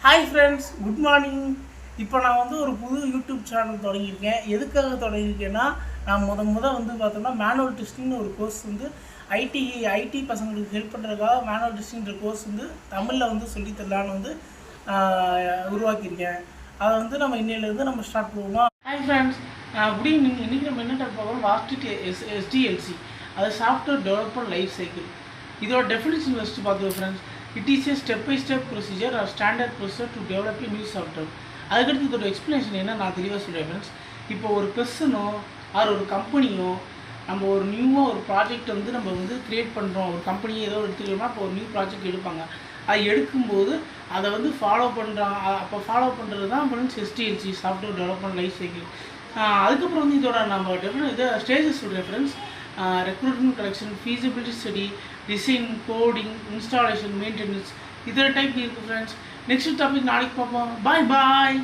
Hi friends, good morning. இப்போ நான் வந்து ஒரு புது யூடியூப் சேனல் தொடங்கியிருக்கேன். எதுக்காக தொடங்கியிருக்கேன்னா, நான் வந்து பார்த்தோம்னா மேனுவல் டெஸ்டிங்னு ஒரு கோர்ஸ் வந்து ஐடி பசங்களுக்கு ஹெல்ப் பண்ணுறதுக்காக மேனுவல் டெஸ்டிங்கிற கோர்ஸ் வந்து தமிழில் வந்து சொல்லித்தரலான்னு வந்து உருவாக்கியிருக்கேன். அதை வந்து நம்ம இன்னையிலேருந்து நம்ம ஸ்டார்ட் பண்ணுவோம். Hi friends, good evening. இன்றைக்கி நம்ம என்ன டாக் பார்க்குறோம், SDLC, அது சாஃப்ட்வேர் டெவலப்மெண்ட் லைஃப் சைக்கிள். இதோட டெஃபினிஷன் ஃபஸ்ட்டு பார்த்துக்கோ friends. It is a step by step procedure or standard procedure to develop a new software. அதுக்கடுத்து இதோட எக்ஸ்ப்ளனேஷன் என்ன நான் தெளிவாக சொல்கிறேன் ஃப்ரெண்ட்ஸ். இப்போ ஒரு பர்சனோ ஆர் ஒரு கம்பெனியோ நம்ம ஒரு நியூவாக ஒரு ப்ராஜெக்ட் வந்து நம்ம வந்து க்ரியேட் பண்ணுறோம். ஒரு கம்பெனியை ஏதோ எடுத்துக்கிட்டோம்னா இப்போ ஒரு நியூ ப்ராஜெக்ட் எடுப்பாங்க. அது எடுக்கும்போது அதை வந்து ஃபாலோ பண்ணுறாங்க. அப்போ ஃபாலோ பண்ணுறது தான் friends SDLC, software development life cycle. அதுக்கப்புறம் வந்து இதோட நம்ம இதை ஸ்டேஜஸ் சொல்கிறேன் friends. Recruitment collection, feasibility study, design, coding, installation, maintenance, இதர டைப் இருக்குது ஃப்ரெண்ட்ஸ். நெக்ஸ்ட் டாபிக் நாளைக்கு பார்ப்போம். பாய் பாய்.